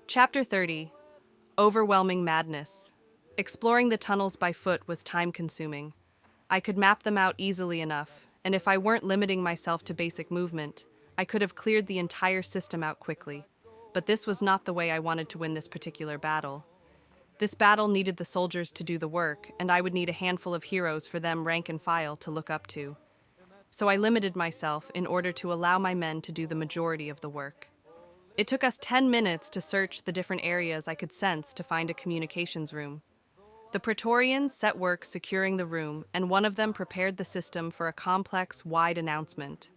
Chapter 30. Overwhelming Madness. Exploring the tunnels by foot was time-consuming. I could map them out easily enough, and if I weren't limiting myself to basic movement, I could have cleared the entire system out quickly. But this was not the way I wanted to win this particular battle. This battle needed the soldiers to do the work, and I would need a handful of heroes for them rank and file to look up to. So I limited myself in order to allow my men to do the majority of the work. It took us 10 minutes to search the different areas I could sense to find a communications room. The Praetorians set work securing the room, and one of them prepared the system for a complex, wide announcement.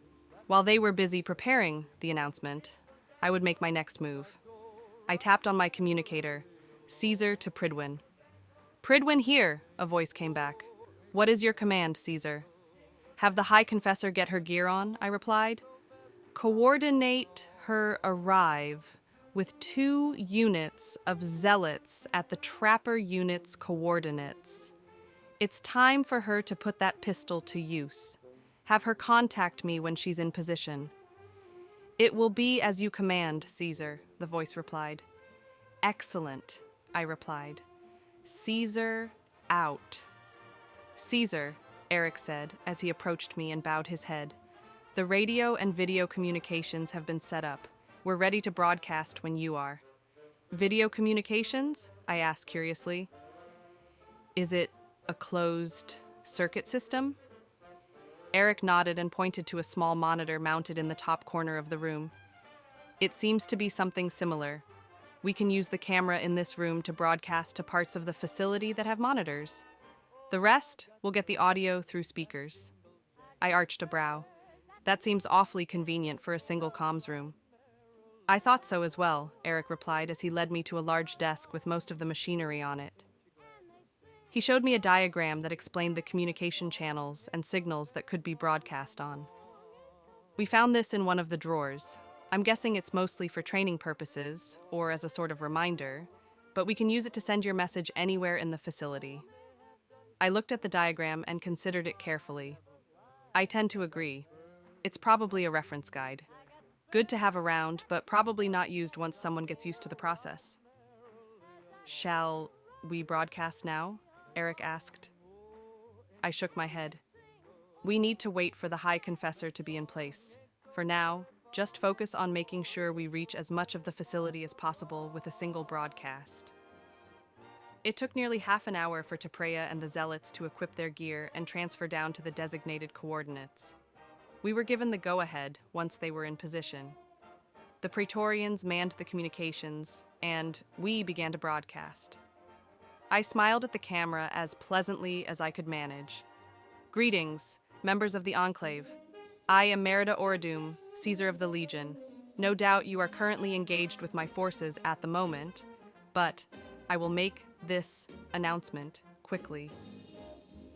While they were busy preparing the announcement, I would make my next move. I tapped on my communicator, Caesar to Pridwin. Pridwin here, a voice came back. What is your command, Caesar? Have the High Confessor get her gear on, I replied. Coordinate her arrive with 2 units of zealots at the trapper unit's coordinates. It's time for her to put that pistol to use. Have her contact me when she's in position. It will be as you command, Caesar, the voice replied. Excellent, I replied. Caesar out. Caesar, Eric said as he approached me and bowed his head. The radio and video communications have been set up. We're ready to broadcast when you are. Video communications? I asked curiously. Is it a closed circuit system? Eric nodded and pointed to a small monitor mounted in the top corner of the room. It seems to be something similar. We can use the camera in this room to broadcast to parts of the facility that have monitors. The rest will get the audio through speakers. I arched a brow. That seems awfully convenient for a single comms room. I thought so as well, Eric replied as he led me to a large desk with most of the machinery on it. He showed me a diagram that explained the communication channels and signals that could be broadcast on. We found this in one of the drawers. I'm guessing it's mostly for training purposes, or as a sort of reminder, but we can use it to send your message anywhere in the facility. I looked at the diagram and considered it carefully. I tend to agree. It's probably a reference guide. Good to have around, but probably not used once someone gets used to the process. Shall we broadcast now? Eric asked. I shook my head. We need to wait for the High Confessor to be in place. For now, just focus on making sure we reach as much of the facility as possible with a single broadcast. It took nearly half an hour for Tepreya and the Zealots to equip their gear and transfer down to the designated coordinates. We were given the go-ahead once they were in position. The Praetorians manned the communications, and we began to broadcast. I smiled at the camera as pleasantly as I could manage. Greetings, members of the Enclave. I am Merida'Oradum, Caesar of the Legion. No doubt you are currently engaged with my forces at the moment, but I will make this announcement quickly.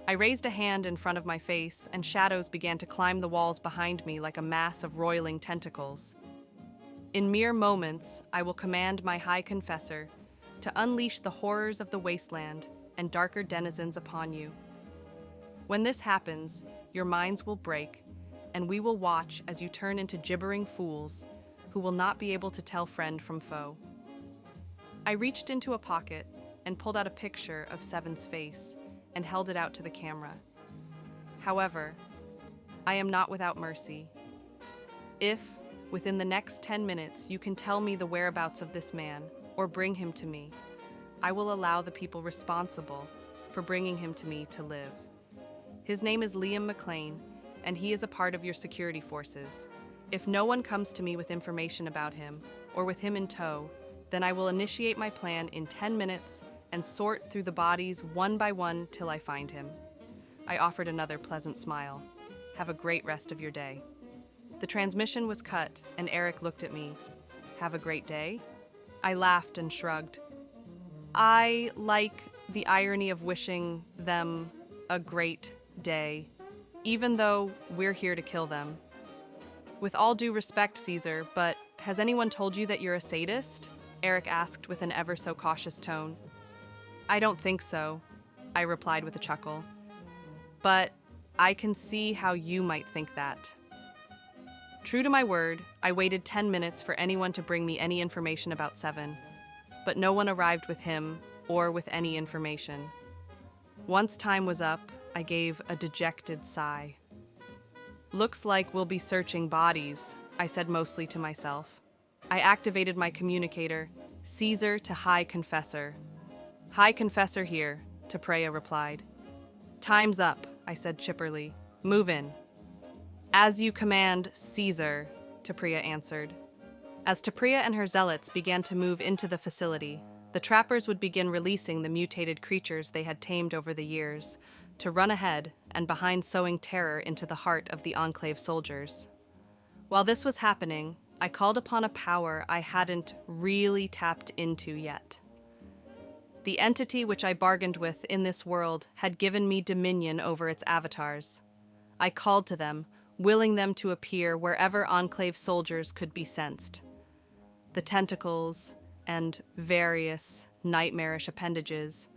I raised a hand in front of my face, and shadows began to climb the walls behind me like a mass of roiling tentacles. In mere moments, I will command my High Confessor to unleash the horrors of the wasteland and darker denizens upon you. When this happens, your minds will break, and we will watch as you turn into gibbering fools who will not be able to tell friend from foe. I reached into a pocket and pulled out a picture of Seven's face and held it out to the camera. However, I am not without mercy. If, within the next 10 minutes, you can tell me the whereabouts of this man, or bring him to me, I will allow the people responsible for bringing him to me to live. His name is Liam McLean, and he is a part of your security forces. If no one comes to me with information about him, or with him in tow, then I will initiate my plan in 10 minutes and sort through the bodies one by one till I find him. I offered another pleasant smile. Have a great rest of your day. The transmission was cut, and Eric looked at me. Have a great day? I laughed and shrugged. I like the irony of wishing them a great day, even though we're here to kill them. With all due respect, Caesar, but has anyone told you that you're a sadist? Eric asked with an ever so cautious tone. I don't think so, I replied with a chuckle. But I can see how you might think that. True to my word, I waited 10 minutes for anyone to bring me any information about Seven, but no one arrived with him or with any information. Once time was up, I gave a dejected sigh. Looks like we'll be searching bodies, I said mostly to myself. I activated my communicator, Caesar to High Confessor. High Confessor here, Tepreya replied. Time's up, I said chipperly. Move in. As you command, Caesar, Tepreya answered. As Tepreya and her zealots began to move into the facility, the trappers would begin releasing the mutated creatures they had tamed over the years, to run ahead and behind sowing terror into the heart of the Enclave soldiers. While this was happening, I called upon a power I hadn't really tapped into yet. The entity which I bargained with in this world had given me dominion over its avatars. I called to them, willing them to appear wherever Enclave soldiers could be sensed. The tentacles and various nightmarish appendages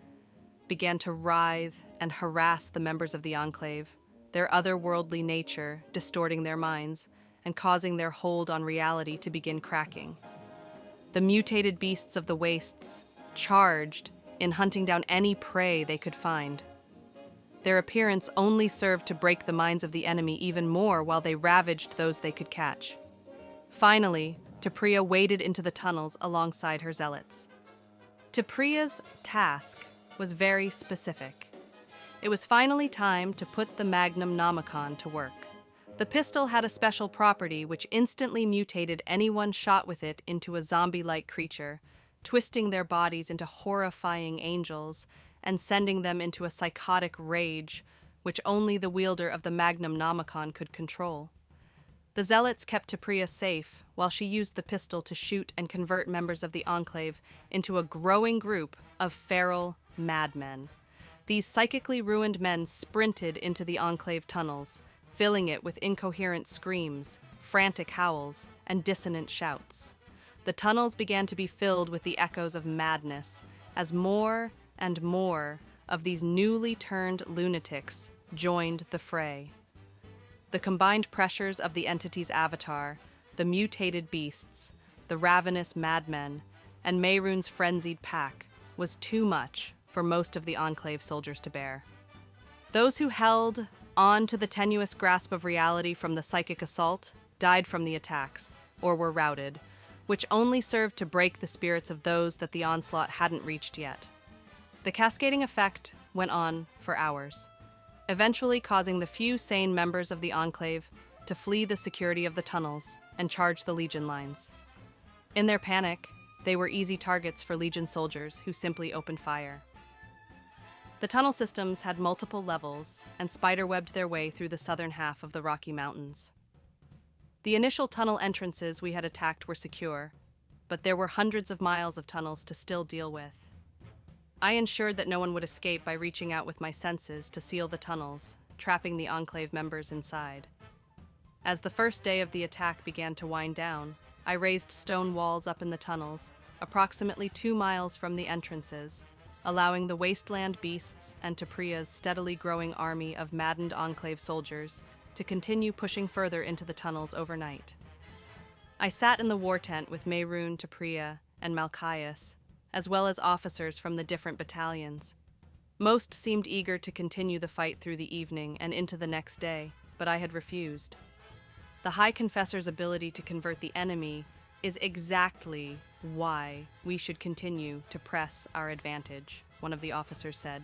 began to writhe and harass the members of the Enclave, their otherworldly nature distorting their minds and causing their hold on reality to begin cracking. The mutated beasts of the wastes charged in hunting down any prey they could find. Their appearance only served to break the minds of the enemy even more while they ravaged those they could catch. Finally, Tepreya waded into the tunnels alongside her zealots. Tepreya's task was very specific. It was finally time to put the Magnum Nomicon to work. The pistol had a special property which instantly mutated anyone shot with it into a zombie-like creature, twisting their bodies into horrifying angels and sending them into a psychotic rage which only the wielder of the Magnum Nomicon could control. The zealots kept Tepreya safe while she used the pistol to shoot and convert members of the Enclave into a growing group of feral madmen. These psychically ruined men sprinted into the Enclave tunnels, filling it with incoherent screams, frantic howls, and dissonant shouts. The tunnels began to be filled with the echoes of madness as more and more of these newly turned lunatics joined the fray. The combined pressures of the entity's avatar, the mutated beasts, the ravenous madmen, and Mehrunes' frenzied pack was too much for most of the Enclave soldiers to bear. Those who held on to the tenuous grasp of reality from the psychic assault died from the attacks, or were routed, which only served to break the spirits of those that the onslaught hadn't reached yet. The cascading effect went on for hours, eventually causing the few sane members of the Enclave to flee the security of the tunnels and charge the Legion lines. In their panic, they were easy targets for Legion soldiers who simply opened fire. The tunnel systems had multiple levels and spiderwebbed their way through the southern half of the Rocky Mountains. The initial tunnel entrances we had attacked were secure, but there were hundreds of miles of tunnels to still deal with. I ensured that no one would escape by reaching out with my senses to seal the tunnels, trapping the Enclave members inside. As the first day of the attack began to wind down, I raised stone walls up in the tunnels, approximately 2 miles from the entrances, allowing the wasteland beasts and Tepreya's steadily growing army of maddened Enclave soldiers to continue pushing further into the tunnels overnight. I sat in the war tent with Mehrune, Tepreya, and Malchias, as well as officers from the different battalions. Most seemed eager to continue the fight through the evening and into the next day, but I had refused. The High Confessor's ability to convert the enemy is exactly why we should continue to press our advantage, one of the officers said.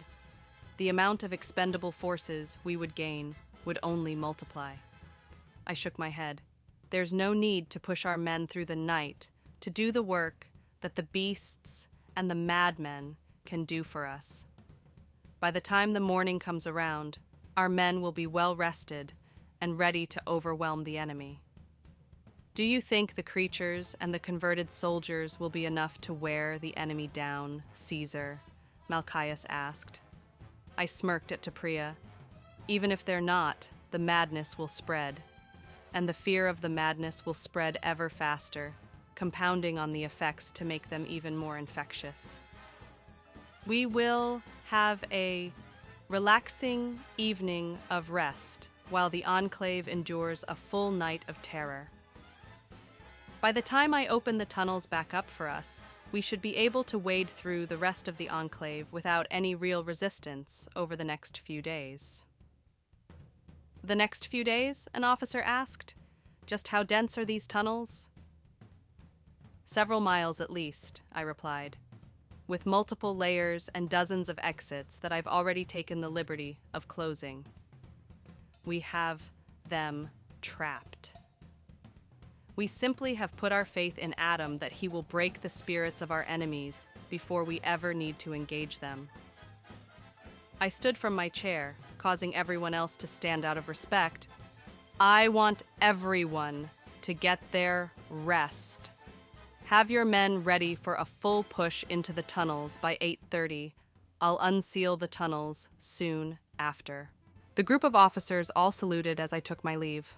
The amount of expendable forces we would gain would only multiply. I shook my head. There's no need to push our men through the night to do the work that the beasts and the madmen can do for us. By the time the morning comes around, our men will be well rested and ready to overwhelm the enemy. Do you think the creatures and the converted soldiers will be enough to wear the enemy down, Caesar? Malchias asked. I smirked at Tepreya. Even if they're not, the madness will spread, and the fear of the madness will spread ever faster, compounding on the effects to make them even more infectious. We will have a relaxing evening of rest while the Enclave endures a full night of terror, By the time I open the tunnels back up for us, we should be able to wade through the rest of the Enclave without any real resistance over the next few days. The next few days? An officer asked. Just how dense are these tunnels? Several miles at least, I replied, with multiple layers and dozens of exits that I've already taken the liberty of closing. We have them trapped. We simply have put our faith in Adam that he will break the spirits of our enemies before we ever need to engage them. I stood from my chair, causing everyone else to stand out of respect. I want everyone to get their rest. Have your men ready for a full push into the tunnels by 8:30. I'll unseal the tunnels soon after. The group of officers all saluted as I took my leave.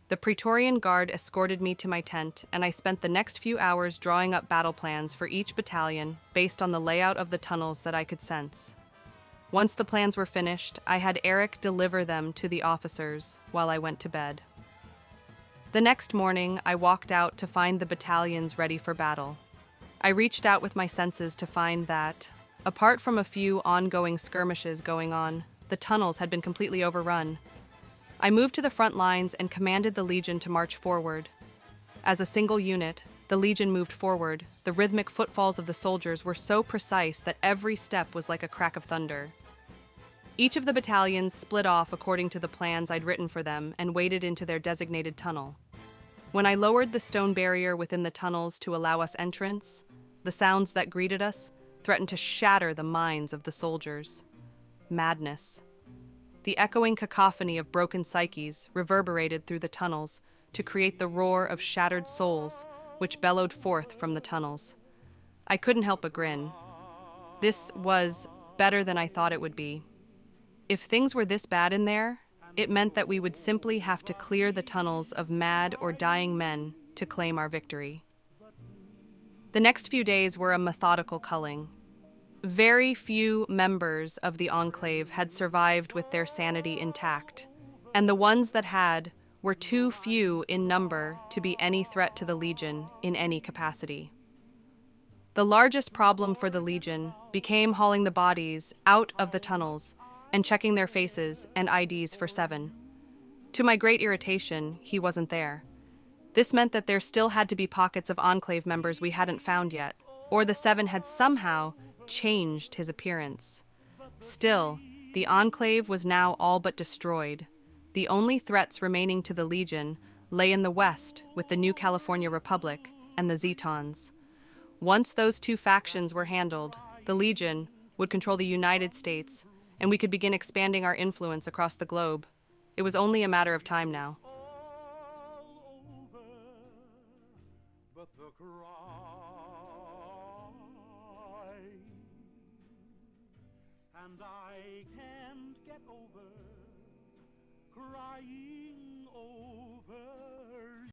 The Praetorian Guard escorted me to my tent, and I spent the next few hours drawing up battle plans for each battalion based on the layout of the tunnels that I could sense. Once the plans were finished, I had Eric deliver them to the officers while I went to bed. The next morning, I walked out to find the battalions ready for battle. I reached out with my senses to find that, apart from a few ongoing skirmishes going on, the tunnels had been completely overrun. I moved to the front lines and commanded the Legion to march forward. As a single unit, the Legion moved forward. The rhythmic footfalls of the soldiers were so precise that every step was like a crack of thunder. Each of the battalions split off according to the plans I'd written for them and waded into their designated tunnel. When I lowered the stone barrier within the tunnels to allow us entrance, the sounds that greeted us threatened to shatter the minds of the soldiers. Madness. The echoing cacophony of broken psyches reverberated through the tunnels to create the roar of shattered souls which bellowed forth from the tunnels. I couldn't help but grin. This was better than I thought it would be. If things were this bad in there, it meant that we would simply have to clear the tunnels of mad or dying men to claim our victory. The next few days were a methodical culling. Very few members of the Enclave had survived with their sanity intact, and the ones that had were too few in number to be any threat to the Legion in any capacity. The largest problem for the Legion became hauling the bodies out of the tunnels and checking their faces and IDs for Seven. To my great irritation, he wasn't there. This meant that there still had to be pockets of Enclave members we hadn't found yet, or the Seven had somehow changed his appearance. Still, the Enclave was now all but destroyed. The only threats remaining to the Legion lay in the west with the New California Republic and the Zetons. Once those two factions were handled, the Legion would control the United States, and we could begin expanding our influence across the globe. It was only a matter of time now. And I can't get over crying over